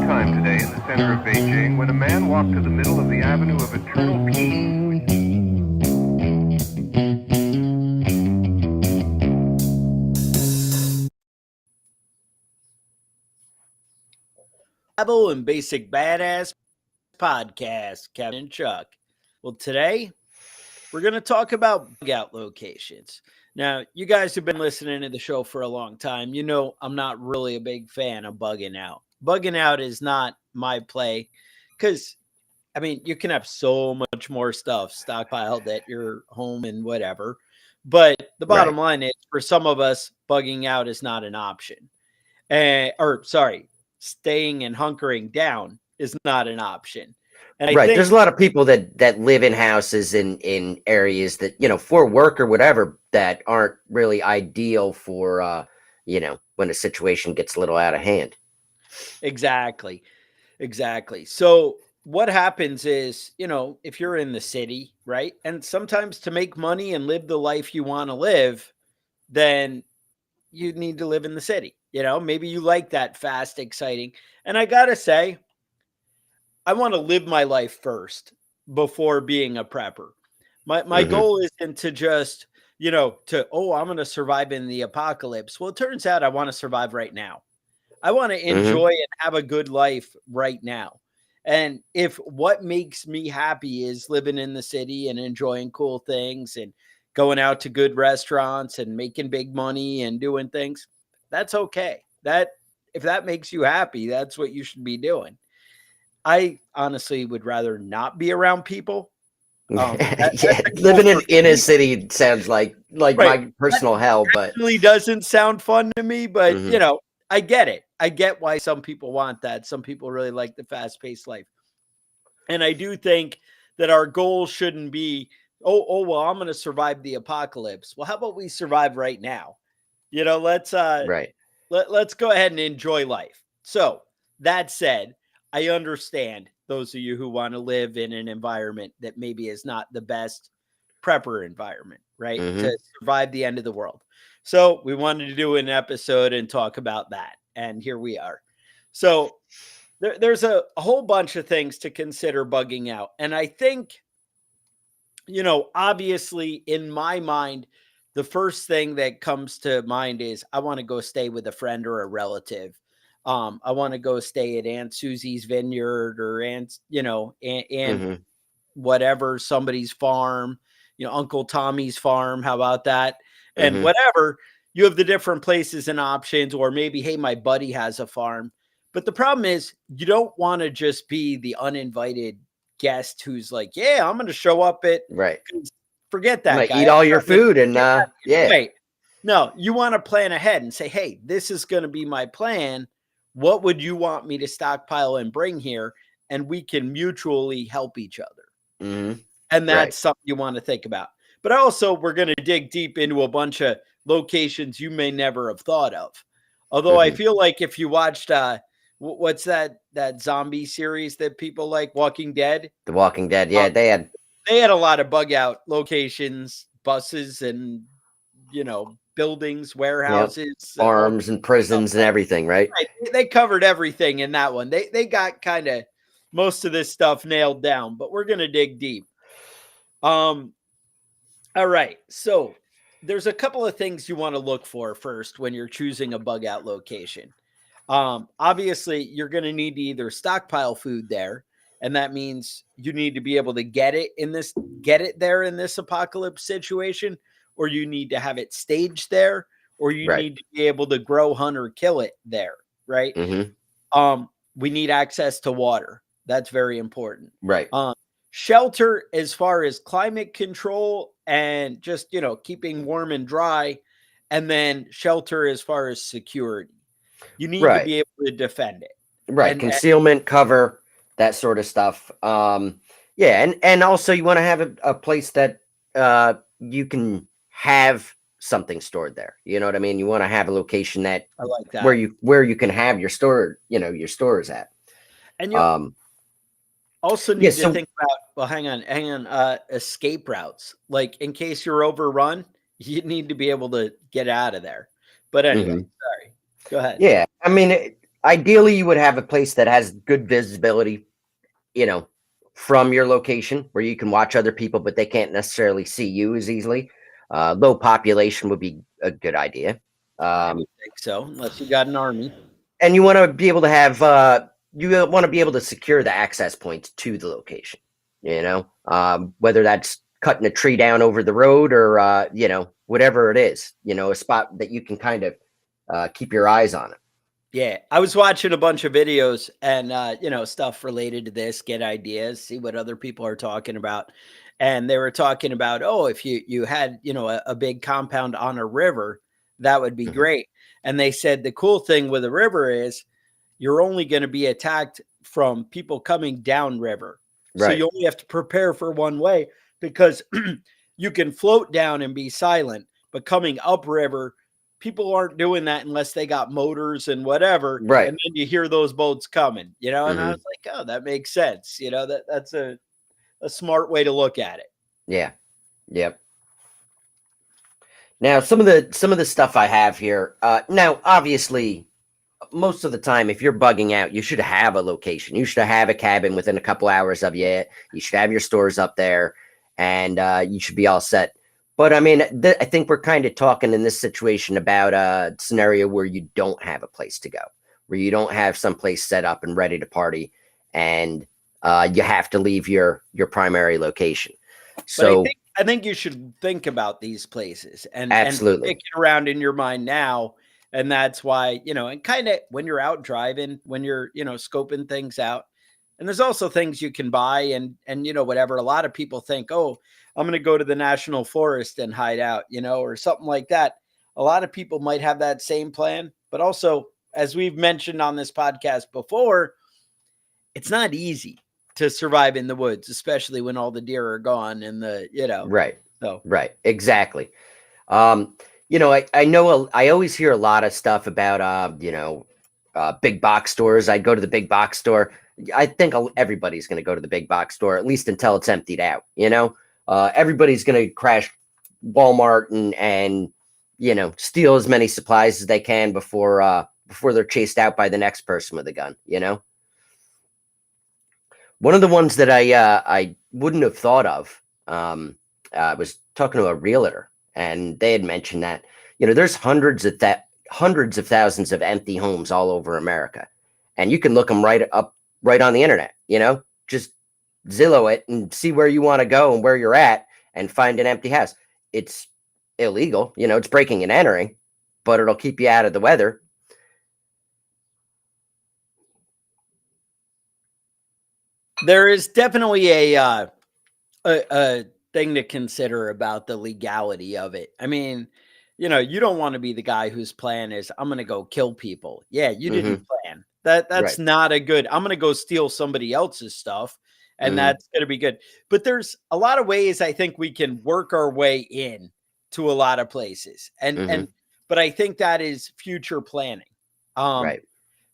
time today in the center of Beijing when a man walked to the middle of the Avenue of Eternal Peace. Survival and Basic Badass Podcast, Kevin and Chuck. Well, today we're going to talk about bug out locations. Now, you guys have been listening to the show for a long time. You know, I'm not really a big fan of bugging out. Bugging out is not my play because, I mean, you can have so much more stuff stockpiled at your home and whatever. But the bottom line is, for some of us, bugging out is not an option. Staying and hunkering down is not an option. And I think there's a lot of people that live in houses in areas that, you know, for work or whatever, that aren't really ideal for when a situation gets a little out of hand. Exactly. So what happens is, you know, if you're in the city, right? And sometimes to make money and live the life you want to live, then you need to live in the city. You know, maybe you like that fast, exciting. And I got to say, I want to live my life first before being a prepper. My goal isn't to just, I'm going to survive in the apocalypse. Well, it turns out I want to survive right now. I want to enjoy and have a good life right now. And if what makes me happy is living in the city and enjoying cool things and going out to good restaurants and making big money and doing things, that's okay. If that makes you happy, that's what you should be doing. I honestly would rather not be around people. Living in a city sounds like my personal hell, but it really doesn't sound fun to me. But I get it. I get why some people want that. Some people really like the fast-paced life, and I do think that our goal shouldn't be, well, I'm going to survive the apocalypse. Well, how about we survive right now? Let's go ahead and enjoy life. So that said, I understand those of you who want to live in an environment that maybe is not the best prepper environment, right? To survive the end of the world. So we wanted to do an episode and talk about that. And here we are. So there's a whole bunch of things to consider bugging out. And I think, obviously in my mind, the first thing that comes to mind is I want to go stay with a friend or a relative. I want to go stay at Aunt Susie's vineyard or Aunt whatever, somebody's farm, Uncle Tommy's farm. How about that? And whatever, you have the different places and options, or maybe, hey, my buddy has a farm. But the problem is you don't want to just be the uninvited guest who's like, yeah, I'm going to show up at Forget that guy. Eat all your food and Wait. No, you want to plan ahead and say, hey, this is going to be my plan. What would you want me to stockpile and bring here? And we can mutually help each other. And that's something you want to think about. But also, we're going to dig deep into a bunch of locations you may never have thought of. Although I feel like if you watched, what's that zombie series that people like, Walking Dead? The Walking Dead, yeah, they had a lot of bug out locations, buses, and buildings, warehouses, farms and prisons and everything, right? They covered everything in that one. They got kind of most of this stuff nailed down, but we're going to dig deep. All right. So there's a couple of things you want to look for first when you're choosing a bug out location. Obviously, you're going to need to either stockpile food there, and that means you need to be able to get it there in this apocalypse situation, or you need to have it staged there, or you need to be able to grow, hunt, or kill it there, right? We need access to water. That's very important. Right. Shelter as far as climate control and just, keeping warm and dry, and then shelter as far as security. You need to be able to defend it. Right. Concealment, cover, that sort of stuff. And also you want to have a place that you can have something stored there. You know what I mean? You want to have a location that I like that where you can have your store, your stores at. And you also need to think about, well, hang on, escape routes. Like in case you're overrun, you need to be able to get out of there. But anyway, sorry. Go ahead. Yeah. I mean, ideally you would have a place that has good visibility, you know, from your location where you can watch other people, but they can't necessarily see you as easily. Low population would be a good idea. I would think so, unless you got an army. And you want to be able to have, you want to be able to secure the access points to the location, you know, whether that's cutting a tree down over the road or, you know, whatever it is, you know, a spot that you can kind of keep your eyes on it. Yeah, I was watching a bunch of videos and you know, stuff related to this, get ideas, see what other people are talking about. And they were talking about, oh, if you had, you know, a big compound on a river, that would be Mhm. great. And they said the cool thing with a river is you're only going to be attacked from people coming downriver. So Right. you only have to prepare for one way because you can float down and be silent, but coming upriver, people aren't doing that unless they got motors and whatever. Right. And then you hear those boats coming, you know, and I Hmm. was like, oh, that makes sense. You know, that's a smart way to look at it. Yeah. Yep. Now, some of the stuff I have here. Now, obviously, most of the time, if you're bugging out, you should have a location. You should have a cabin within a couple hours of you. You should have your stores up there, and you should be all set. But I mean, I think we're kind of talking in this situation about a scenario where you don't have a place to go, where you don't have some place set up and ready to party, and you have to leave your primary location. But So, I think you should think about these places and absolutely. kick it around in your mind now. And that's why, you know, and kind of when you're out driving, when you're, you know, scoping things out. And there's also things you can buy and you know, whatever. A lot of people think, oh, I'm gonna go to the national forest and hide out, you know, or something like that. A lot of people might have that same plan, but also, as we've mentioned on this podcast before, it's not easy to survive in the woods, especially when all the deer are gone and the, you know, Right. so Right. Exactly. Um, you know, I know I always hear a lot of stuff about you know, big box stores. I go to the big box store. I think everybody's going to go to the big box store at least until it's emptied out. You know, everybody's going to crash Walmart and you know steal as many supplies as they can before they're chased out by the next person with a gun. You know, one of the ones that I wouldn't have thought of. I was talking to a realtor, and they had mentioned that you know there's hundreds of thousands of empty homes all over America, and you can look them right up right on the internet. You know, just Zillow it and see where you want to go and where you're at, and find an empty house. It's illegal, you know, it's breaking and entering, but it'll keep you out of the weather. there is definitely a thing to consider about the legality of it. I mean, you know, you don't want to be the guy whose plan is I'm going to go kill people. Yeah, you Hmm. didn't plan. That's Right. not a good. I'm going to go steal somebody else's stuff and Hmm. that's going to be good. But there's a lot of ways I think we can work our way in to a lot of places. And Hmm. but I think that is future planning. Um Right.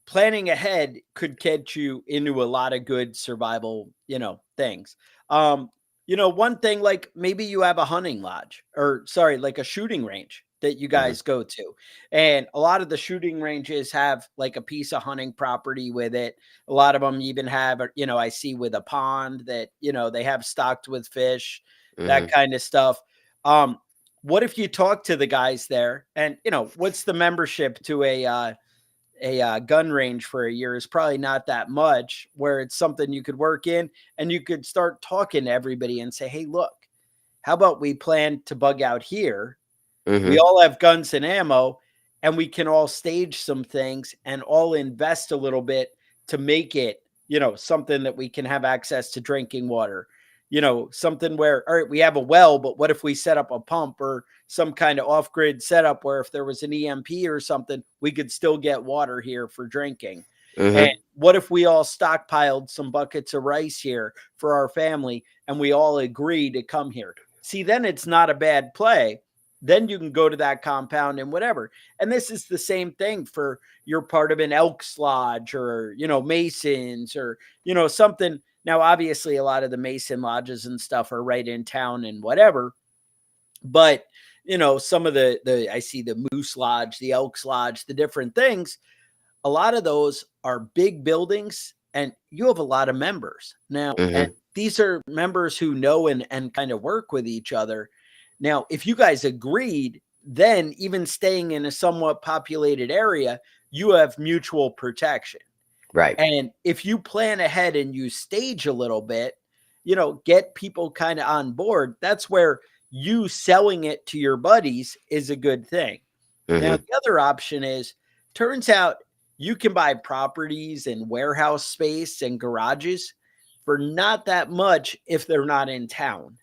Planning ahead could get you into a lot of good survival, you know, things. Um, you know, one thing like maybe you have a hunting lodge or sorry, like a shooting range that you Hmm. guys go to. And a lot of the shooting ranges have like a piece of hunting property with it. A lot of them even have, you know, I see with a pond that, you know, they have stocked with fish, that Hmm. kind of stuff. Um, what if you talk to the guys there and, you know, what's the membership to a gun range for a year is probably not that much where it's something you could work in and you could start talking to everybody and say, hey, look, how about we plan to bug out here? We Hmm. all have guns and ammo and we can all stage some things and all invest a little bit to make it, you know, something that we can have access to drinking water. You know, something where, all right, we have a well, but what if we set up a pump or some kind of off grid setup where if there was an EMP or something, we could still get water here for drinking? And Hmm. what if we all stockpiled some buckets of rice here for our family and we all agree to come here? See, then it's not a bad play. Then you can go to that compound and whatever. And this is the same thing for you're part of an Elks Lodge or, you know, Masons or, you know, something. Now, obviously, a lot of the Mason lodges and stuff are right in town and whatever. But, you know, some of the I see the Moose Lodge, the Elks Lodge, the different things, a lot of those are big buildings and you have a lot of members now. And these are members who know and kind of work with each other. Now, if you guys agreed, then even staying in a somewhat populated area, you have mutual protection. Right. And if you plan ahead and you stage a little bit, you know, get people kind of on board, that's where you selling it to your buddies is a good thing. Now, the other option is, turns out you can buy properties and warehouse space and garages for not that much if they're not in town.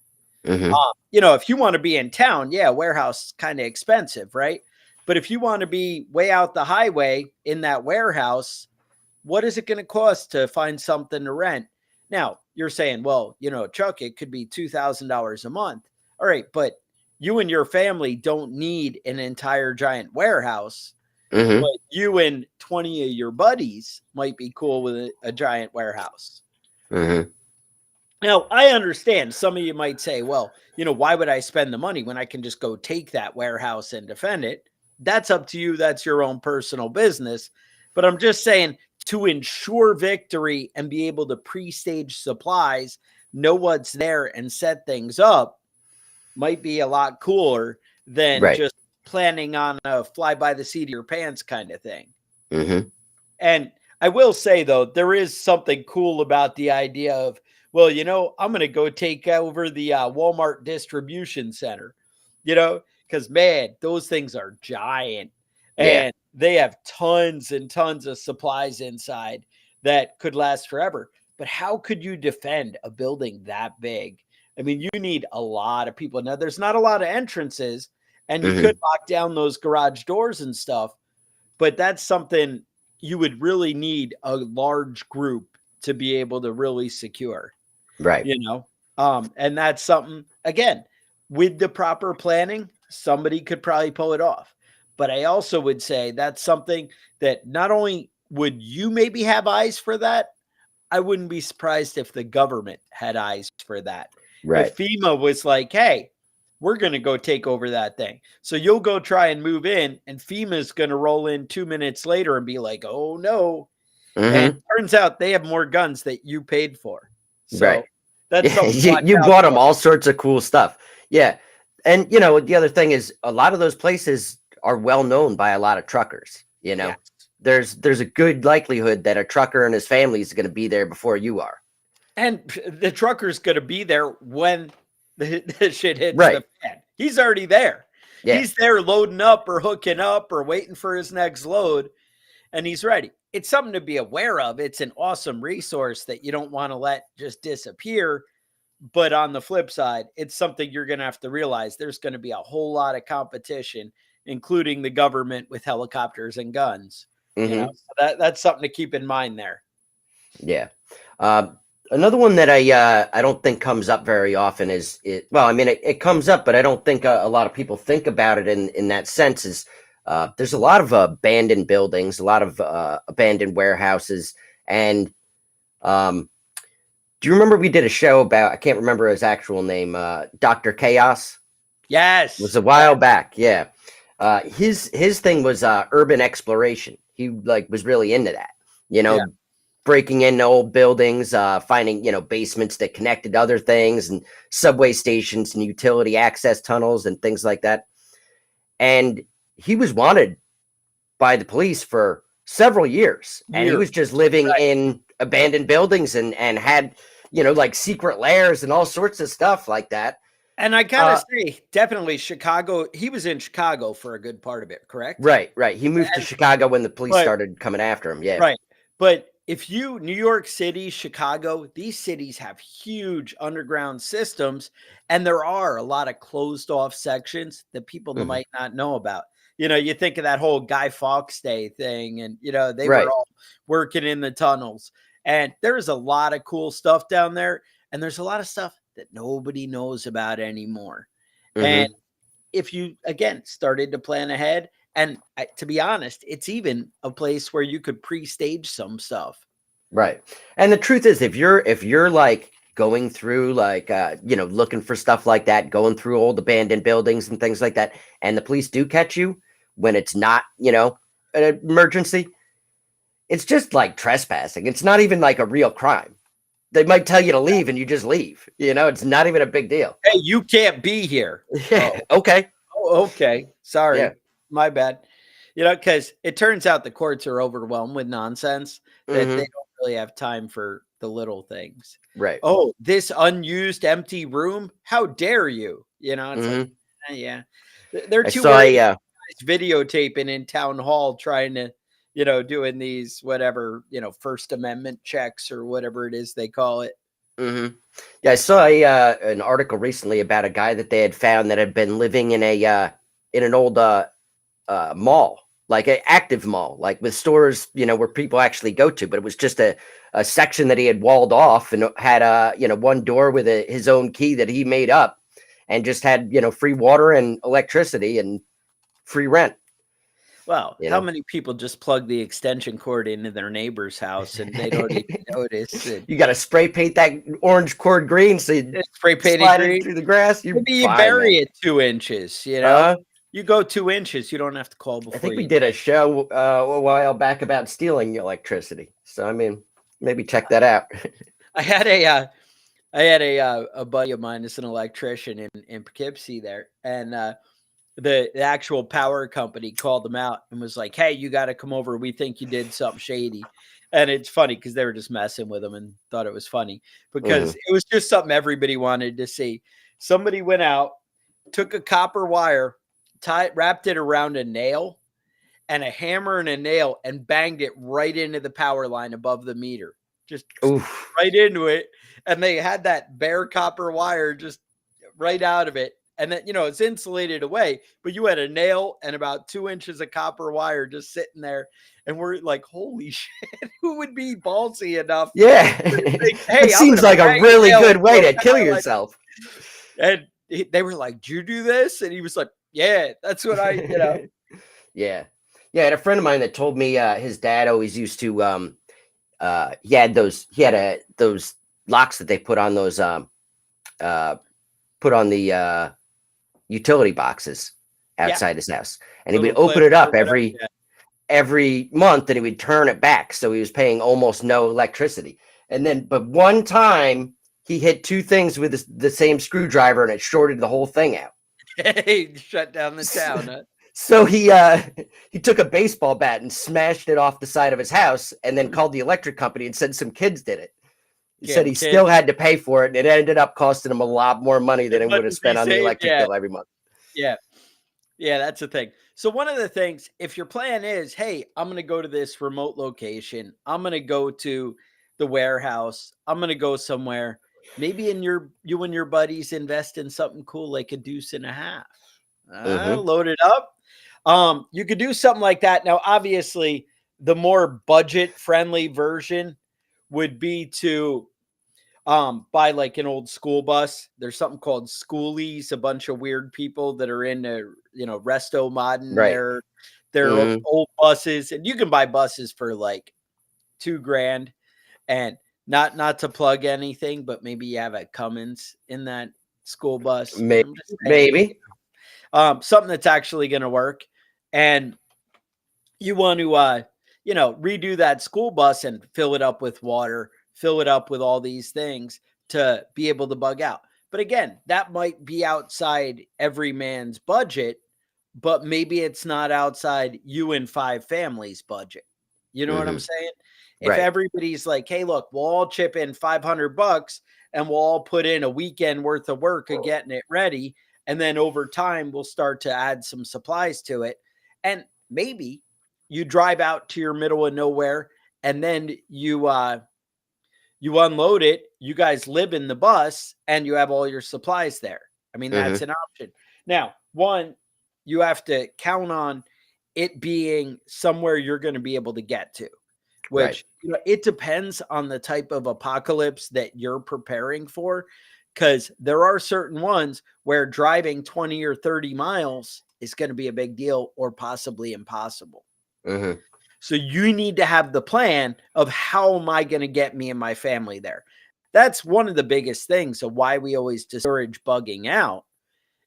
You know, if you want to be in town, yeah, warehouse is kind of expensive, right? But if you want to be way out the highway in that warehouse, what is it going to cost to find something to rent? Now, you're saying, well, you know, Chuck, it could be $2,000 a month. All right, but you and your family don't need an entire giant warehouse. But you and 20 of your buddies might be cool with a giant warehouse. Now, I understand some of you might say, well, you know, why would I spend the money when I can just go take that warehouse and defend it? That's up to you. That's your own personal business. But I'm just saying, to ensure victory and be able to pre-stage supplies, know what's there and set things up might be a lot cooler than just planning on a fly by the seat of your pants kind of thing. And I will say, though, there is something cool about the idea of, well, you know, I'm going to go take over the Walmart distribution center, you know, because, man, those things are giant and they have tons and tons of supplies inside that could last forever. But how could you defend a building that big? I mean, you need a lot of people. Now, there's not a lot of entrances, and you could lock down those garage doors and stuff, but that's something you would really need a large group to be able to really secure. Right. You know, and that's something, again, with the proper planning, somebody could probably pull it off. But I also would say that's something that not only would you maybe have eyes for that, I wouldn't be surprised if the government had eyes for that. Right. If FEMA was like, hey, we're going to go take over that thing. So you'll go try and move in, and FEMA's going to roll in 2 minutes later and be like, oh, no. And it turns out they have more guns that you paid for. So that's something you bought them all sorts of cool stuff. Yeah. And, you know, the other thing is a lot of those places are well known by a lot of truckers. You know, there's a good likelihood that a trucker and his family is going to be there before you are. And the trucker's going to be there when the shit hits the fan. He's already there. He's there loading up or hooking up or waiting for his next load, and he's ready. It's something to be aware of. It's an awesome resource that you don't want to let just disappear. But on the flip side, it's something you're going to have to realize there's going to be a whole lot of competition, including the government with helicopters and guns. You know, so that's something to keep in mind there. Yeah. Another one that I don't think comes up very often is it. Well, I mean, it comes up, but I don't think a lot of people think about it in that sense. Is there's a lot of abandoned buildings, a lot of abandoned warehouses, and do you remember we did a show about? I can't remember his actual name. Dr. Chaos. Yes, it was a while back. Yeah, his thing was urban exploration. He was really into that. You know. Breaking into old buildings, finding, you know, basements that connected to other things and subway stations and utility access tunnels and things like that. And he was wanted by the police for several years. And he was just living in abandoned buildings and had, you know, like secret lairs and all sorts of stuff like that. And I gotta say, definitely Chicago. He was in Chicago for a good part of it, correct? Right. He moved to Chicago when the police started coming after him. Yeah. Right. But if you, New York City, Chicago, these cities have huge underground systems, and there are a lot of closed off sections that people might not know about. You know, you think of that whole Guy Fawkes Day thing, and, you know, they were all working in the tunnels, and there's a lot of cool stuff down there, and there's a lot of stuff that nobody knows about anymore. And if you, again, started to plan ahead, and to be honest, it's even a place where you could pre-stage some stuff. Right. And the truth is, if you're like going through like, you know, looking for stuff like that, going through old abandoned buildings and things like that, and the police do catch you when it's not, you know, an emergency, it's just like trespassing. It's not even like a real crime. They might tell you to leave and you just leave. You know, it's not even a big deal. Hey, you can't be here. Yeah. Okay. Oh, okay. Sorry. Yeah. My bad. You know, because it turns out the courts are overwhelmed with nonsense that Mhm. they don't really have time for the little things. Right. Oh, this unused empty room? How dare you? You know, it's like, Mhm. yeah. They're I too saw worried a about videotaping in town hall trying to, doing these whatever, First Amendment checks or whatever it is they call it. mhm. Yeah, I saw a an article recently about a guy that they had found that had been living in an old mall, like an active mall, like with stores, where people actually go to, but it was just a section that he had walled off and had one door with his own key that he made up and just had, free water and electricity and free rent, Well, you how know. many people just plug the extension cord into their neighbor's house and they don't even notice it? You got to spray paint that orange cord green so you It's spray painted slide it green. through the grass. You're Maybe you fine, bury man. it 2 inches, Uh, You go 2 inches, you don't have to call I before think we you did dig. a show a while back about stealing electricity. So, I mean, maybe check that out. I had a buddy of mine is an electrician in Poughkeepsie there, and the actual power company called them out and was like, "Hey, you got to come over. We think you did something shady." And it's funny because they were just messing with him and thought it was funny because Mhm. it was just something everybody wanted to see. Somebody went out, took a copper wire, wrapped it around a nail and a hammer and a nail and banged it right into the power line above the meter. Just Oof. right into it. And they had that bare copper wire just right out of it. And then, it's insulated away, but you had a nail and about 2 inches of copper wire just sitting there. And we're like, holy shit, who would be ballsy enough Yeah. to think, That hey, I'm going seems to like a bang a really nail good way into to a kill power line? yourself. And they were like, did you do this? And he was like, yeah, that's what Yeah. Yeah, I had a friend of mine that told me his dad always used to those locks that they put on those uh put on the utility boxes yeah, outside his house. And he little would open clips it or up whatever. every month and he would turn it back. So he was paying almost no electricity. And then but one time he hit two things with the same screwdriver and it shorted the whole thing out. Hey, shut down the town. Huh? So he took a baseball bat and smashed it off the side of his house and then called the electric company and said some kids did it. He said Damn he still kids. had to pay for it and it ended up costing him a lot more money than It he would have wouldn't be spent on the safe. electric Yeah, bill every month. yeah, yeah. That's the thing. So one of the things, if your plan is, hey, I'm going to go to this remote location, I'm going to go to the warehouse, I'm going to go somewhere. Maybe you and your buddies invest in something cool like a deuce and a half. Hmm. Load it up. You could do something like that. Now, obviously, the more budget friendly version would be to buy like an old school bus. There's something called schoolies, a bunch of weird people that are into, resto modding Right. their Hmm. old buses. And you can buy buses for like $2,000 and not to plug anything, but maybe you have a Cummins in that school bus. Maybe. I'm just saying, Maybe. something that's actually going to work. And you want to redo that school bus and fill it up with water, fill it up with all these things to be able to bug out. But again, that might be outside every man's budget, but maybe it's not outside you and 5 families budget. You know what Hmm. I'm saying? If Right. everybody's like, hey, look, we'll all chip in $500 and we'll all put in a weekend worth of work of getting it ready, and then over time we'll start to add some supplies to it, and maybe you drive out to your middle of nowhere and then you unload it, you guys live in the bus and you have all your supplies there. I mean, Hmm. that's an option. Now, one, you have to count on it being somewhere you're going to be able to get to, Right. which it depends on the type of apocalypse that you're preparing for, because there are certain ones where driving 20 or 30 miles is going to be a big deal or possibly impossible. Hmm. So you need to have the plan of how am I going to get me and my family there? That's one of the biggest things of why we always discourage bugging out,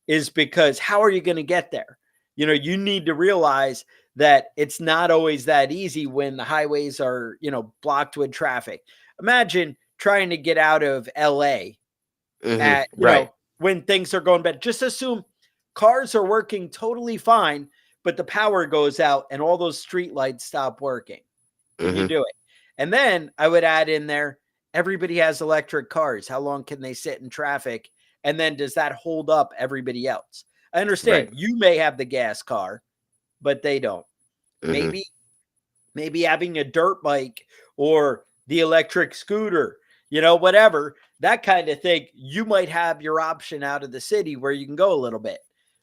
is because how are you going to get there? You need to realize that it's not always that easy when the highways are, blocked with traffic. Imagine trying to get out of LA at, Right. when things are going bad. Just assume cars are working totally fine, but the power goes out and all those street lights stop working. Can you do it? And then I would add in there, everybody has electric cars. How long can they sit in traffic? And then does that hold up everybody else? I understand you may have the gas car, but they don't. Maybe having a dirt bike or the electric scooter, whatever, that kind of thing, you might have your option out of the city where you can go a little bit.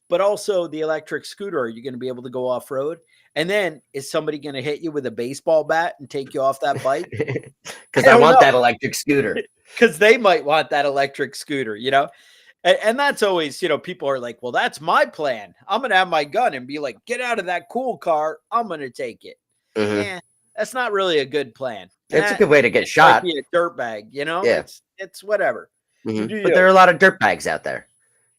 But also the electric scooter, are you going to be able to go off road? And then is somebody going to hit you with a baseball bat and take you off that bike? Because I want that electric scooter. Because they might want that electric scooter, And that's always, people are like, well, that's my plan. I'm going to have my gun and be like, get out of that cool car. I'm going to take it. Yeah, that's not really a good plan. It's a good way to get shot. Be a dirt bag, Yeah. It's whatever. But there are a lot of dirt bags out there,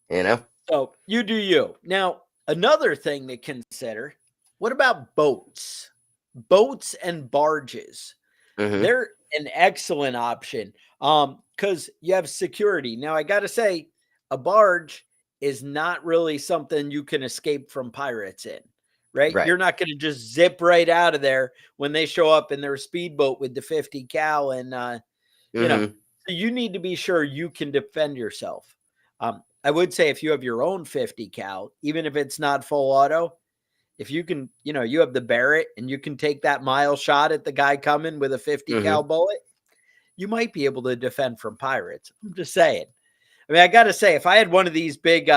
So you do you. Now, another thing to consider, what about boats? Boats and barges. They're an excellent option because you have security. Now, I got to say, a barge is not really something you can escape from pirates in, right? You're not going to just zip right out of there when they show up in their speedboat with the 50 cal and, so you need to be sure you can defend yourself. I would say if you have your own 50 cal, even if it's not full auto, if you can, you have the Barrett and you can take that mile shot at the guy coming with a 50 cal bullet, you might be able to defend from pirates. I'm just saying. I mean, I got to say, if I had one of these big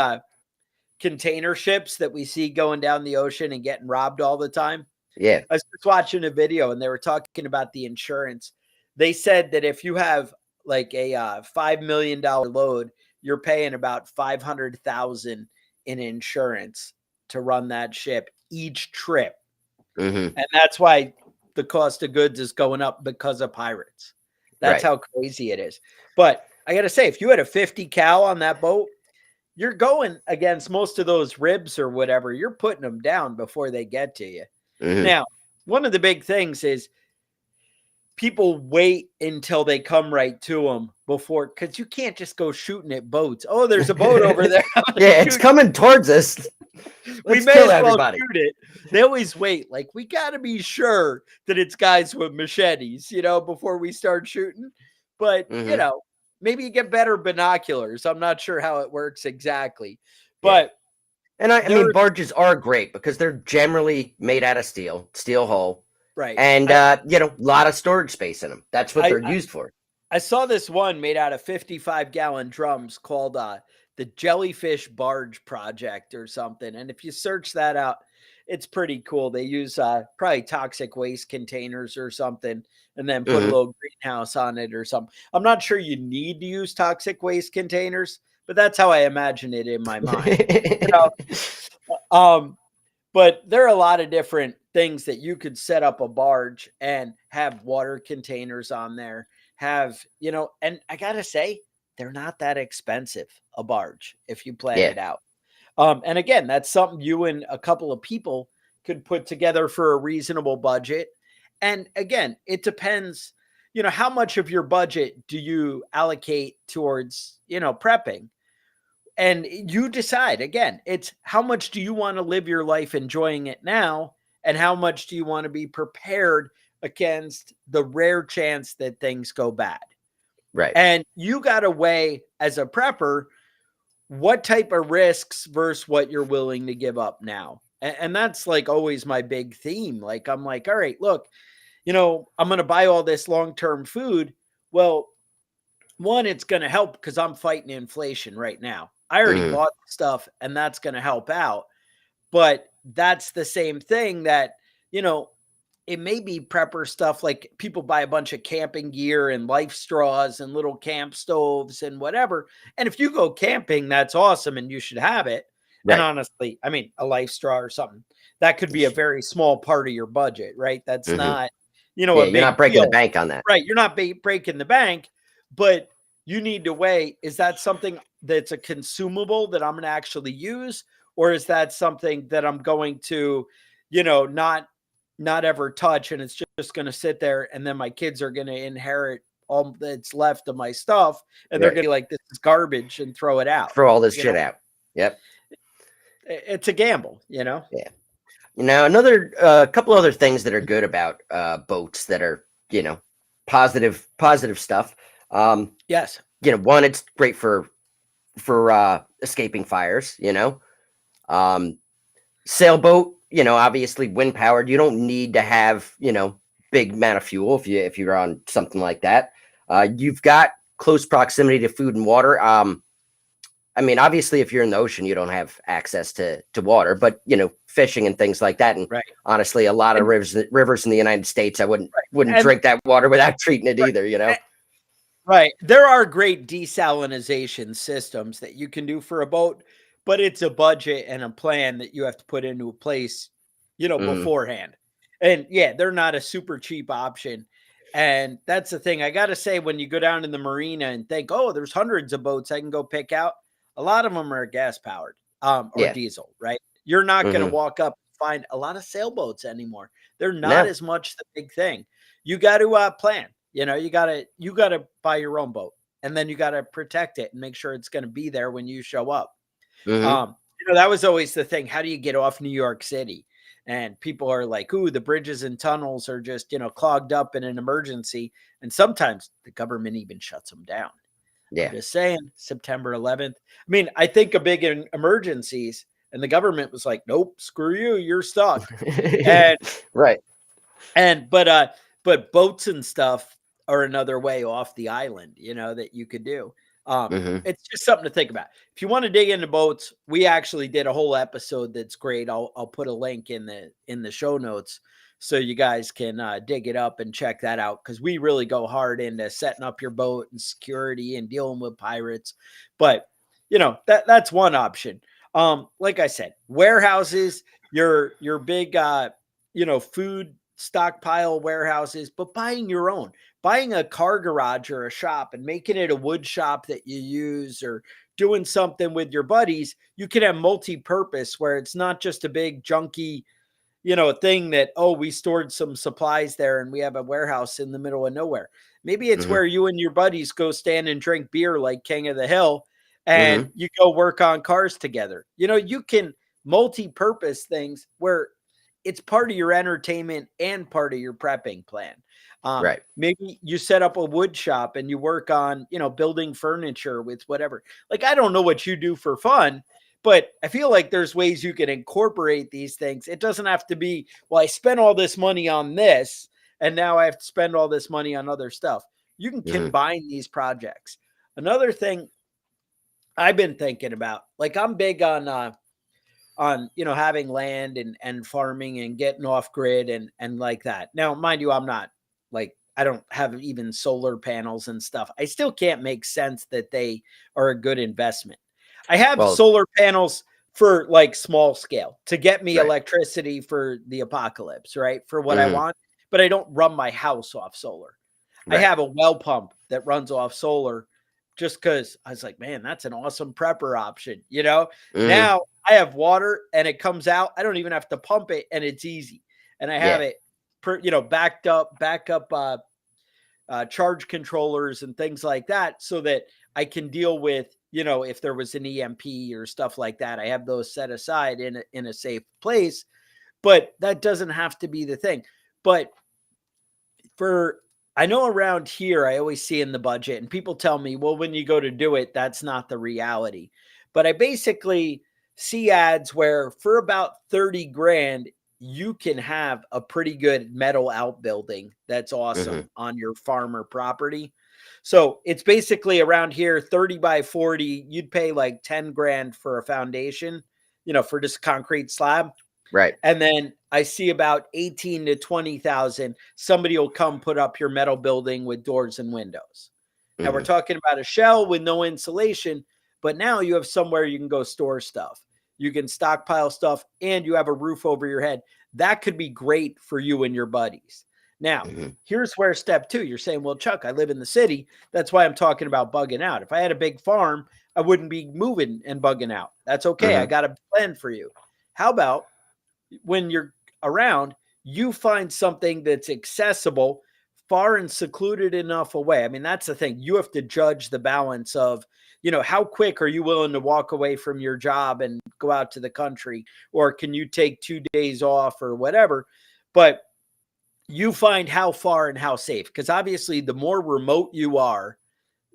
container ships that we see going down the ocean and getting robbed all the time. Yeah. I was just watching a video and they were talking about the insurance. They said that if you have like a $5 million load, you're paying about $500,000 in insurance to run that ship each trip. And that's why the cost of goods is going up because of pirates. That's how crazy it is. But I got to say, if you had a 50 cal on that boat, you're going against most of those ribs or whatever. You're putting them down before they get to you. Now, one of the big things is people wait until they come right to them before, because you can't just go shooting at boats. Oh, there's a boat over there. Yeah, it's coming towards us. We may as well shoot it. They always wait. Like, we got to be sure that it's guys with machetes, before we start shooting. But, maybe you get better binoculars. I'm not sure how it works exactly. But and I mean, barges are great because they're generally made out of steel hull. Right. And, a lot of storage space in them. That's what they're used for. I saw this one made out of 55-gallon drums called the Jellyfish Barge Project or something. And if you search that out, it's pretty cool. They use probably toxic waste containers or something and then put a little greenhouse on it or something. I'm not sure you need to use toxic waste containers, but that's how I imagine it in my mind. But there are a lot of different things that you could set up a barge and have water containers on there, and I got to say, they're not that expensive, a barge, if you plan it out. And again, that's something you and a couple of people could put together for a reasonable budget. And again, it depends, how much of your budget do you allocate towards, prepping? And you decide, again, it's how much do you want to live your life enjoying it now? And how much do you want to be prepared against the rare chance that things go bad? Right. And you got to weigh as a prepper, what type of risks versus what you're willing to give up now. And that's like always my big theme. Like, I'm like, all right, look, I'm going to buy all this long-term food. Well, one, it's going to help because I'm fighting inflation right now. I already bought stuff and that's going to help out. But that's the same thing that, it may be prepper stuff. Like people buy a bunch of camping gear and life straws and little camp stoves and whatever. And if you go camping, that's awesome and you should have it. Right. And honestly, I mean, a life straw or something that could be a very small part of your budget, right? That's not, you're not breaking the bank on that. Right. You're not breaking the bank, but you need to weigh, is that something that's a consumable that I'm going to actually use? Or is that something that I'm going to, not ever touch, and it's just going to sit there, and then my kids are going to inherit all that's left of my stuff, and they're Right. going to be like, this is garbage, and throw it out. Throw all this You shit know? out. Yep. It's a gamble, you know? Yeah. Now, another couple other things that are good about boats that are, positive stuff. Yes. One, it's great for escaping fires. Sailboat. Obviously wind powered. You don't need to have big amount of fuel if you're on something like that. You've got close proximity to food and water. I mean, obviously, if you're in the ocean, you don't have access to water, but fishing and things like that. And Right. honestly, a lot of rivers in the United States, I wouldn't And- drink that water without treating it either. Right. There are great desalination systems that you can do for a boat, but it's a budget and a plan that you have to put into a place, Mhm. beforehand. And yeah, they're not a super cheap option. And that's the thing. I got to say, when you go down in the marina and think, oh, there's hundreds of boats I can go pick out, a lot of them are gas powered or Yeah. diesel, right? You're not going to Mhm. walk up and find a lot of sailboats anymore. They're not No. as much the big thing. You got to plan. You got to buy your own boat, and then you got to protect it and make sure it's going to be there when you show up. Mhm. That was always the thing. How do you get off New York City? And people are like, ooh, the bridges and tunnels are just, clogged up in an emergency. And sometimes the government even shuts them down. Yeah. I'm just saying, September 11th. I mean, I think of big emergencies, and the government was like, nope, screw you, you're stuck. And Right. but boats and stuff are another way off the island, that you could do. Mhm. It's just something to think about. If you want to dig into boats, we actually did a whole episode that's great. I'll put a link in the show notes so you guys can dig it up and check that out, because we really go hard into setting up your boat and security and dealing with pirates. But that's one option. Like I said, warehouses, your big food stockpile warehouses, but buying your own. Buying a car garage or a shop and making it a wood shop that you use, or doing something with your buddies, you can have multi-purpose where it's not just a big junky, thing that, oh, we stored some supplies there and we have a warehouse in the middle of nowhere. Maybe it's Mhm. where you and your buddies go stand and drink beer like King of the Hill, and you go work on cars together. You can multi-purpose things where it's part of your entertainment and part of your prepping plan. Right. Maybe you set up a wood shop and you work on, building furniture with whatever. Like, I don't know what you do for fun, but I feel like there's ways you can incorporate these things. It doesn't have to be, well, I spent all this money on this, and now I have to spend all this money on other stuff. You can Mhm. combine these projects. Another thing I've been thinking about, like, I'm big on having land and farming and getting off grid and like that. Now, mind you, I'm not like, I don't have even solar panels and stuff. I still can't make sense that they are a good investment. I have Well- solar panels for like small scale to get me Right. electricity for the apocalypse, right? For what I Mhm. want, but I don't run my house off solar. I Right. have a well pump that runs off solar just because I was like, man, that's an awesome prepper option. Mhm. Now I have water and it comes out. I don't even have to pump it, and it's easy. And I have Yeah. it, backup charge controllers and things like that, so that I can deal with, if there was an EMP or stuff like that. I have those set aside in a safe place, but that doesn't have to be the thing. But I know around here, I always see in the budget, and people tell me, well, when you go to do it, that's not the reality. But I basically see ads where for about 30 grand, you can have a pretty good metal outbuilding that's awesome on your farmer property. So it's basically around here, 30 by 40, you'd pay like 10 grand for a foundation, for just concrete slab. Right. And then I see about 18 to 20,000. Somebody will come put up your metal building with doors and windows. Now we're Mhm. talking about a shell with no insulation, but now you have somewhere you can go store stuff. You can stockpile stuff, and you have a roof over your head. That could be great for you and your buddies. Now, Mhm. here's where step 2, you're saying, well, Chuck, I live in the city. That's why I'm talking about bugging out. If I had a big farm, I wouldn't be moving and bugging out. That's okay. I Mhm. got a plan for you. How about when you're around, you find something that's accessible, far and secluded enough away. I mean, that's the thing. You have to judge the balance of, how quick are you willing to walk away from your job and go out to the country, or can you take 2 days off or whatever? But you find how far and how safe, because obviously the more remote you are,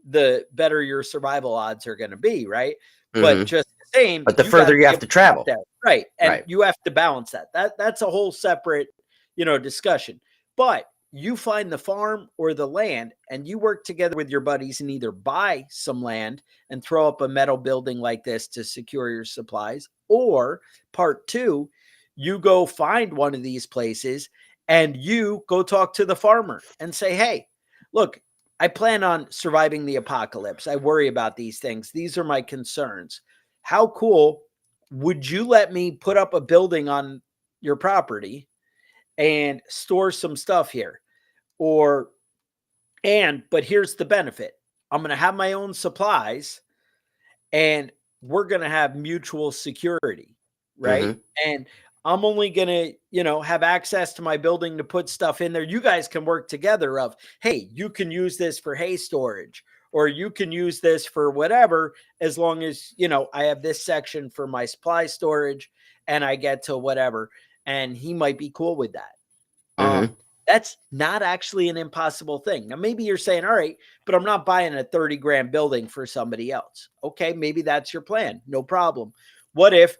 the better your survival odds are going to be, right? But just the same, but the further you have to travel, right? And right. you have to balance that. That's a whole separate, discussion. But you find the farm or the land, and you work together with your buddies and either buy some land and throw up a metal building like this to secure your supplies, or part two, you go find one of these places and you go talk to the farmer and say, hey, look, I plan on surviving the apocalypse. I worry about these things. These are my concerns. How cool would you let me put up a building on your property and store some stuff here? But here's the benefit. I'm going to have my own supplies and we're going to have mutual security, right? And I'm only going to, have access to my building to put stuff in there. You guys can work together of, hey, you can use this for hay storage, or you can use this for whatever, as long as, I have this section for my supply storage and I get to whatever. And he might be cool with that. That's not actually an impossible thing. Now, maybe you're saying, all right, but I'm not buying a 30 grand building for somebody else. Okay, maybe that's your plan. No problem. What if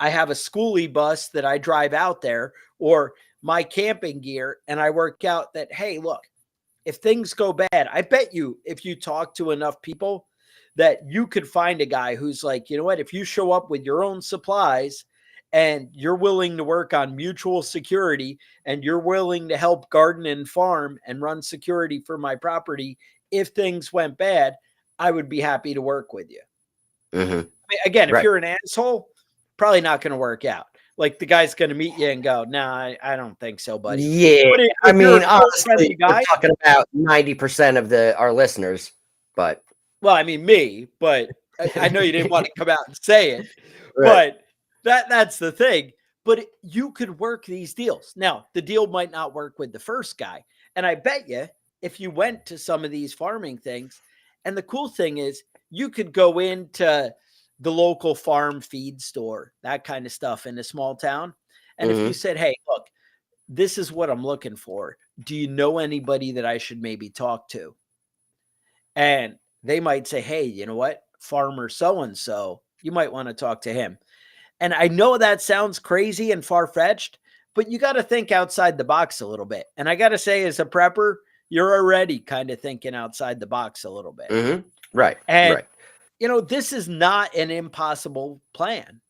I have a schoolie bus that I drive out there, or my camping gear, and I work out that, hey, look, if things go bad, I bet you if you talk to enough people that you could find a guy who's like, you know what, if you show up with your own supplies and you're willing to work on mutual security and you're willing to help garden and farm and run security for my property, if things went bad, I would be happy to work with you. I mean, again, if you're an asshole, probably not going to work out. Like, the guy's going to meet you and go, "Nah, I don't think so, buddy." Yeah, if I mean, honestly, we're talking about 90% of our listeners, but well, I mean me, but I know you didn't want to come out and say it, right. but that's the thing. But you could work these deals. Now, the deal might not work with the first guy, and I bet you if you went to some of these farming things, and the cool thing is you could go into the local farm feed store, that kind of stuff in a small town. And if you said, hey, look, this is what I'm looking for. Do you know anybody that I should maybe talk to? And they might say, hey, you know what? Farmer so-and-so, you might want to talk to him. And I know that sounds crazy and far-fetched, but you got to think outside the box a little bit. And I got to say, as a prepper, you're already kind of thinking outside the box a little bit. Right. And right. This is not an impossible plan.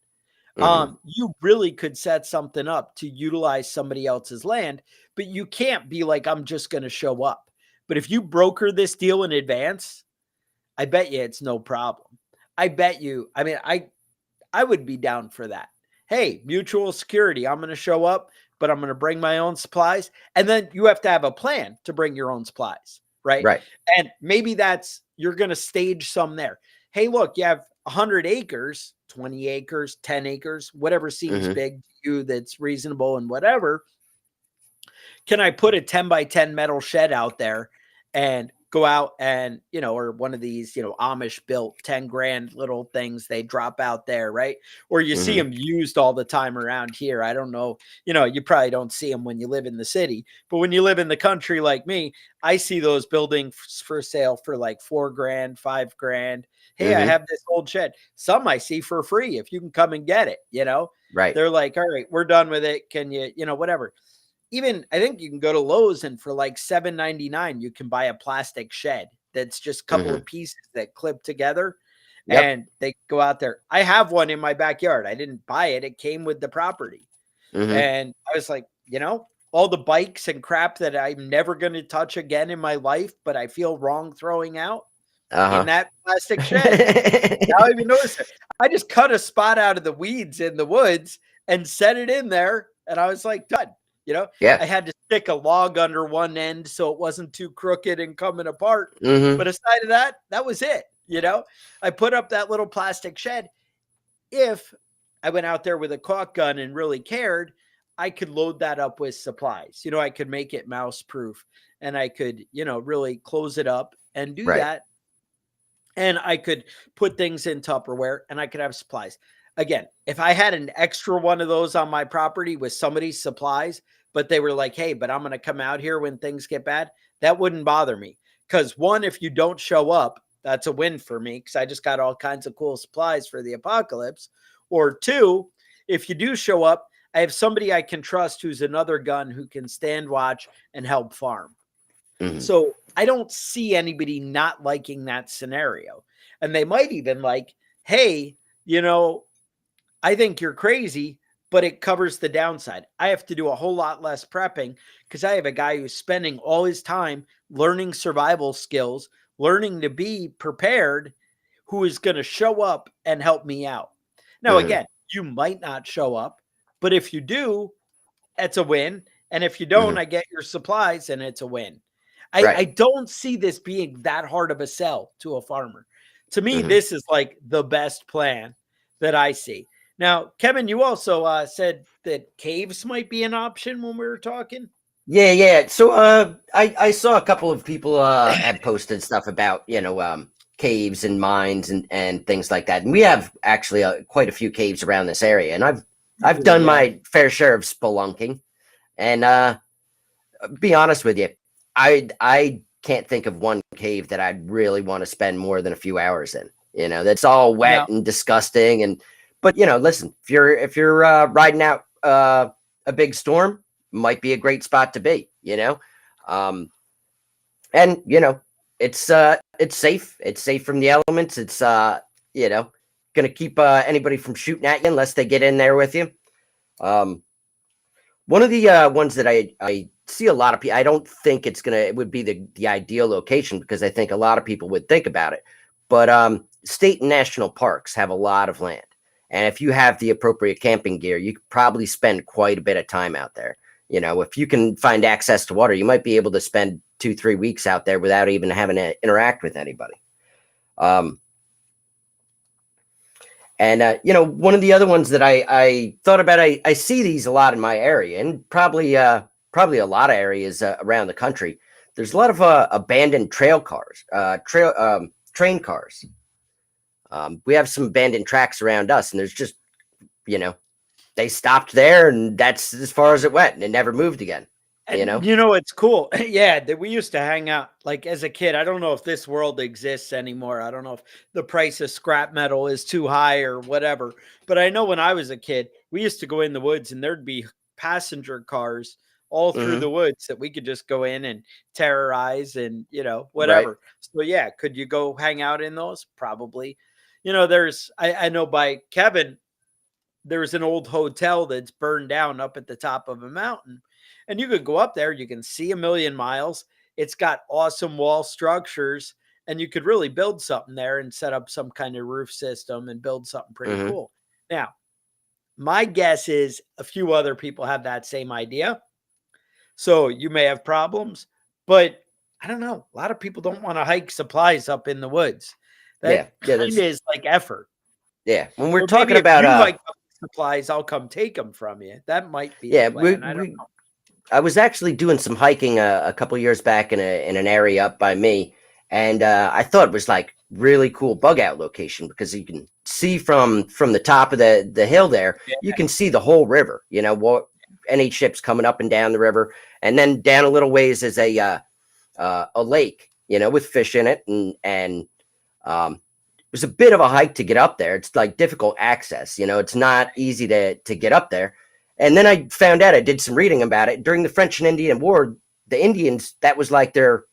You really could set something up to utilize somebody else's land, but you can't be like, I'm just going to show up. But if you broker this deal in advance, I bet you it's no problem. I bet you, I mean, I would be down for that. Hey, mutual security. I'm going to show up, but I'm going to bring my own supplies. And then you have to have a plan to bring your own supplies, right? Right. And maybe you're going to stage some there. Hey, look, you have 100 acres, 20 acres, 10 acres, whatever seems big to you that's reasonable and whatever. Can I put a 10 by 10 metal shed out there and go out and, or one of these, Amish built 10 grand little things they drop out there, right? Or you see them used all the time around here. I don't know, you probably don't see them when you live in the city, but when you live in the country like me, I see those buildings for sale for like 4 grand, 5 grand. Hey, I have this old shed. Some I see for free if you can come and get it, Right. They're like, all right, we're done with it. Can you, whatever. Even I think you can go to Lowe's and for like $7.99, you can buy a plastic shed that's just a couple of pieces that clip together and they go out there. I have one in my backyard. I didn't buy it. It came with the property. And I was like, all the bikes and crap that I'm never going to touch again in my life, but I feel wrong throwing out in that plastic shed. Now I even notice it. I just cut a spot out of the weeds in the woods and set it in there. And I was like, done. I had to stick a log under one end so it wasn't too crooked and coming apart. But aside of that, that was it. I put up that little plastic shed. If I went out there with a caulk gun and really cared, I could load that up with supplies. I could make it mouse proof and I could, really close it up and do Right. that. And I could put things in Tupperware and I could have supplies. Again, if I had an extra one of those on my property with somebody's supplies, but they were like, hey, but I'm going to come out here when things get bad, that wouldn't bother me. Because one, if you don't show up, that's a win for me because I just got all kinds of cool supplies for the apocalypse. Or two, if you do show up, I have somebody I can trust who's another gun who can stand watch and help farm. Mhm. So I don't see anybody not liking that scenario. And they might even like, hey, I think you're crazy, but it covers the downside. I have to do a whole lot less prepping because I have a guy who's spending all his time learning survival skills, learning to be prepared, who is going to show up and help me out. Now, Mhm. again, you might not show up, but if you do, it's a win. And if you don't, Mhm. I get your supplies and it's a win. I Right. don't see this being that hard of a sell to a farmer. To me, Mhm. this is like the best plan that I see. Now, Kevin, you also said that caves might be an option when we were talking. Yeah, yeah. So I saw a couple of people had posted stuff about, caves and mines and things like that. And we have actually quite a few caves around this area, and I've done Yeah. my fair share of spelunking. And be honest with you, I can't think of one cave that I'd really want to spend more than a few hours in. That's all wet No. and disgusting. But listen, if you're riding out a big storm, might be a great spot to be. Um, and it's safe. It's safe from the elements. It's gonna keep anybody from shooting at you unless they get in there with you. Um, One of the ones that I see a lot of people, I don't think it would be the ideal location because I think a lot of people would think about it. But state and national parks have a lot of land. And if you have the appropriate camping gear, you could probably spend quite a bit of time out there. If you can find access to water, you might be able to spend 2-3 weeks out there without even having to interact with anybody. Um, And one of the other ones that I thought about, I see these a lot in my area, and probably a lot of areas around the country. There's a lot of abandoned train cars. We have some abandoned tracks around us, and there's just you know they stopped there, and that's as far as it went, and it never moved again. You And know, it's cool. Yeah, that we used to hang out like as a kid. I don't know if this world exists anymore. I don't know if the price of scrap metal is too high or whatever. But I know when I was a kid, we used to go in the woods and there'd be passenger cars all through hmm the woods that we could just go in and terrorize and, right? whatever. So yeah, could you go hang out in those? Probably. I know by Kevin, there's an old hotel that's burned down up at the top of a mountain. And you could go up there, you can see a million miles. It's got awesome wall structures, and you could really build something there and set up some kind of roof system and build something pretty hmm cool. Now, my guess is a few other people have that same idea. So you may have problems, but I don't know. A lot of people don't want to hike supplies up in the woods. Yeah, That yeah. kind of is like effort. Yeah. When we're Or talking maybe if about you hike up supplies, I'll come take them from you. That might be the yeah, we plan. I don't we know. I was actually doing some hiking a couple years back in an area up by me, and I thought it was like really cool bug out location because you can see from the top of the hill there, Yeah. you can see the whole river. What any ships coming up and down the river, and then down a little ways is a lake, with fish in it, and it was a bit of a hike to get up there. It's like difficult access. It's not easy to get up there. And then I found out, I did some reading about it during the French and Indian War. The Indians, that was like their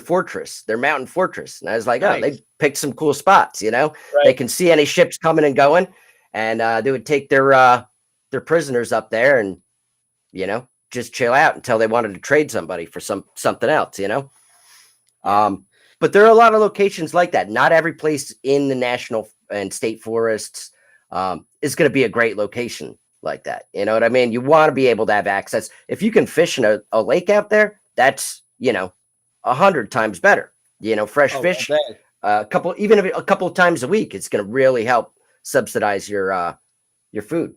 fortress, their mountain fortress. And I was like, oh, Nice. they picked some cool spots. They Right. can see any ships coming and going, and they would take their prisoners up there and just chill out until they wanted to trade somebody for something else. Yeah. But there are a lot of locations like that. Not every place in the national and state forests is going to be a great location like that. You know what I mean? You want to be able to have access. If you can fish in a lake out there, that's 100 times better. Fresh Oh, fish, all day. even if a couple of times a week, it's going to really help subsidize your food.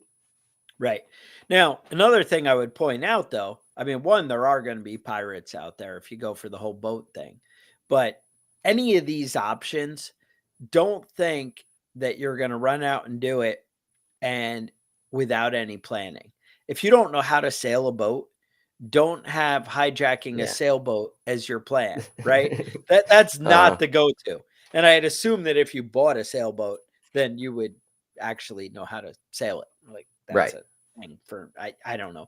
Right. Now, another thing I would point out, though, I mean, one, there are going to be pirates out there if you go for the whole boat thing. But any of these options, don't think that you're going to run out and do it and without any planning. If you don't know how to sail a boat, don't have hijacking a Yeah. sailboat as your plan, right? That's not Uh, the go-to. And I'd assume that if you bought a sailboat, then you would actually know how to sail it. Like that's right. a thing for I don't know.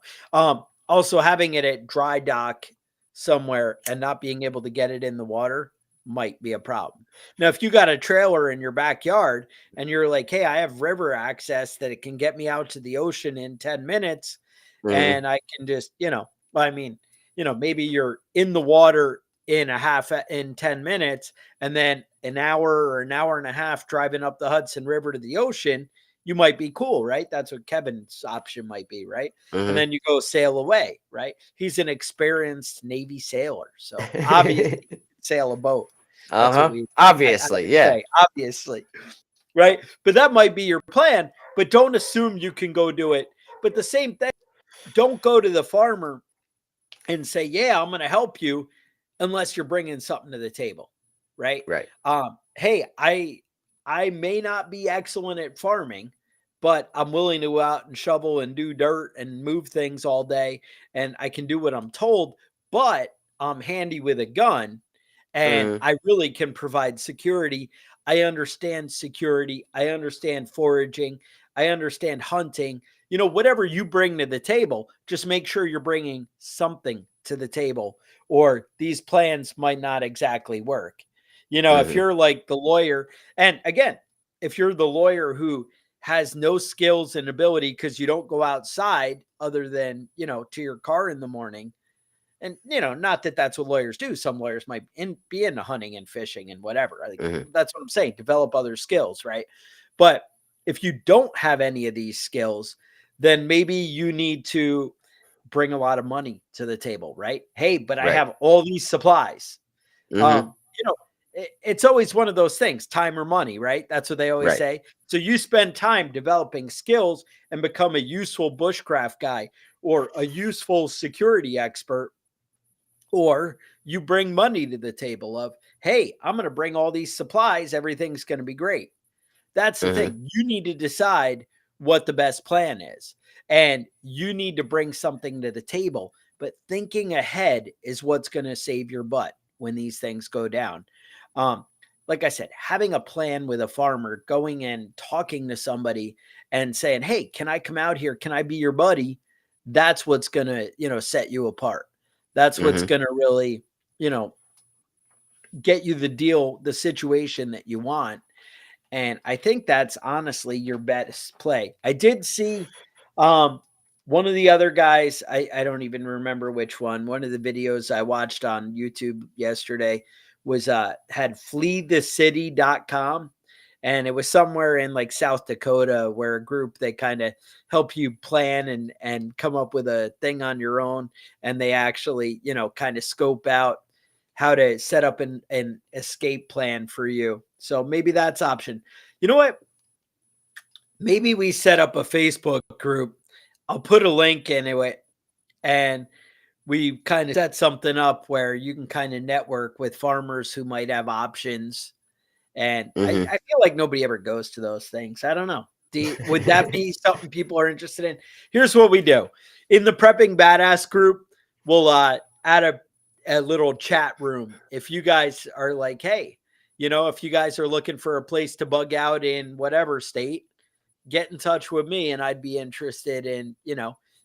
Also having it at dry dock somewhere and not being able to get it in the water might be a problem. Now, if you got a trailer in your backyard and you're like, hey, I have river access that it can get me out to the ocean in 10 minutes Mhm. and I can just, I mean, maybe you're in the water in 10 minutes and then an hour or an hour and a half driving up the Hudson River to the ocean, you might be cool, right? That's what Kevin's option might be, right? And Mhm. then you go sail away, right? He's an experienced Navy sailor, so obviously he can sail a boat. That's what I Obviously, would yeah. say, obviously, right? But that might be your plan, but don't assume you can go do it. But the same thing, don't go to the farmer and say, "Yeah, I'm going to help you," unless you're bringing something to the table, right? Right. Hey, I may not be excellent at farming, but I'm willing to go out and shovel and do dirt and move things all day, and I can do what I'm told. But I'm handy with a gun, and Mhm. I really can provide security. I understand security. I understand foraging. I understand hunting. Whatever you bring to the table, just make sure you're bringing something to the table, or these plans might not exactly work. If Mhm. you're like the lawyer, and again, if you're the lawyer who has no skills and ability because you don't go outside other than, to your car in the morning, and not that that's what lawyers do. Some lawyers might be into hunting and fishing and whatever. I think Mhm. that's what I'm saying. Develop other skills, right? But if you don't have any of these skills, then maybe you need to bring a lot of money to the table, right? Hey, but I Right. have all these supplies. Mhm. It's always one of those things, time or money, right? That's what they always Right. say. So you spend time developing skills and become a useful bushcraft guy or a useful security expert, or you bring money to the table of, hey, I'm going to bring all these supplies. Everything's going to be great. That's the Mhm. thing. You need to decide what the best plan is, and you need to bring something to the table. But thinking ahead is what's going to save your butt when these things go down. Um, like I said, having a plan with a farmer, going in, talking to somebody and saying, hey, can I come out here? Can I be your buddy? That's what's going to, set you apart. That's what's Mhm. going to really, you know, get you the deal, the situation that you want. And I think that's honestly your best play. I did see um, one of the other guys, I don't even remember which one of the videos I watched on YouTube yesterday was had fleethecity.com. And it was somewhere in like South Dakota where a group, they kind of help you plan and come up with a thing on your own. And they actually, kind of scope out how to set up an escape plan for you. So maybe that's option. You know what? Maybe we set up a Facebook group. I'll put a link into it and we kind of set something up where you can kind of network with farmers who might have options. And I Mhm. feel like nobody ever goes to those things. I don't know. Would that be something people are interested in? Here's what we do in the Prepping Badass group. We'll add a little chat room. If you guys are like, hey, if you guys are looking for a place to bug out in whatever state, get in touch with me and I'd be interested in,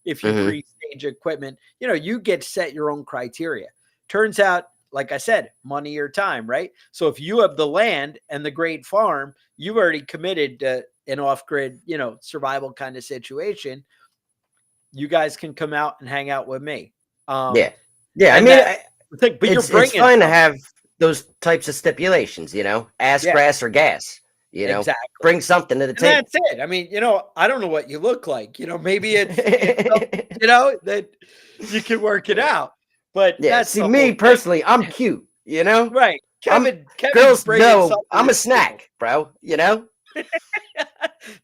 if you Mhm. pre-stage equipment, you get to set your own criteria. Turns out, like I said, money or time, right? So if you have the land and the great farm, you've already committed to an off-grid, survival kind of situation. You guys can come out and hang out with me. Yeah. Yeah, I And mean, that thing, but you're it's bringing fine to something. have those types of stipulations, ass Yeah, grass or gas, exactly. bring something to the And table. that's it. I mean, I don't know what you look like. Maybe it's something, that you can work it out. But Yeah, that's see, the me whole thing. personally, I'm cute, Right. I'm Kevin's girls bringing know something I'm to a the table. snack, bro,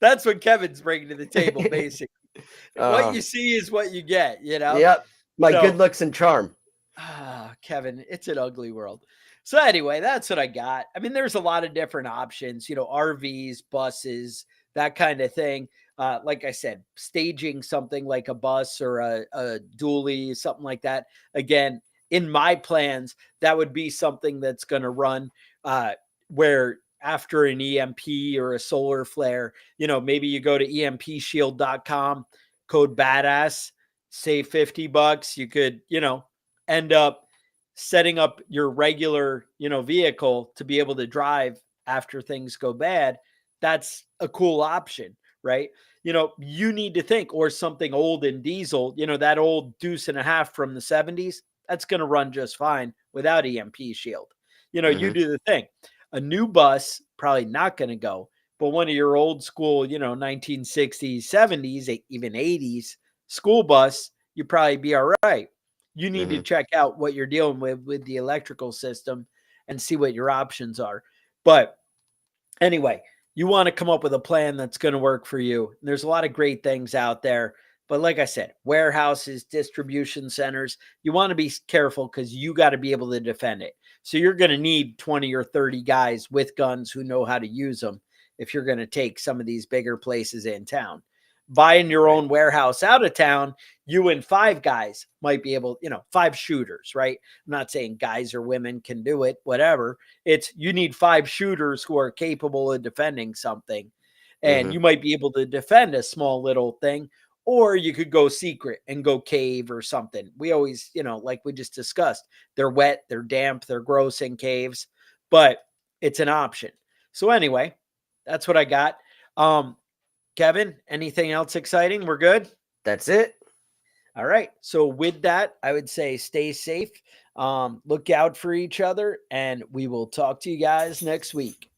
That's what Kevin's bringing to the table, basically. What you see is what you get, you know? Yep. My So- good looks and charm. Kevin, it's an ugly world. So anyway, that's what I got. I mean, there's a lot of different options, RVs, buses, that kind of thing. Like I said, staging something like a bus or a dually, something like that. Again, in my plans, that would be something that's going to run where after an EMP or a solar flare, maybe you go to empshield.com, code badass, save $50. You could, end up setting up your regular, vehicle to be able to drive after things go bad. That's a cool option, right? You need to think, or something old and diesel, that old Deuce and a half from the 70s, that's going to run just fine without EMP shield. You do the thing. A new bus, probably not going to go, but one of your old school, 1960s, 70s, even 80s school bus, you'd probably be all right. You need to check out what you're dealing with the electrical system and see what your options are. But anyway, you want to come up with a plan that's going to work for you. And there's a lot of great things out there. But like I said, warehouses, distribution centers, you want to be careful because you got to be able to defend it. So you're going to need 20 or 30 guys with guns who know how to use them if you're going to take some of these bigger places in town. Buying your own warehouse out of town, you and 5 guys might be able, 5 shooters, right? I'm not saying guys or women can do it, whatever. It's you need 5 shooters who are capable of defending something. And you might be able to defend a small little thing, or you could go secret and go cave or something. We always, like we just discussed, they're wet, they're damp, they're gross in caves, but it's an option. So anyway, that's what I got. Kevin, anything else exciting? We're good? That's it. All right. So with that, I would say stay safe. Look out for each other, and we will talk to you guys next week.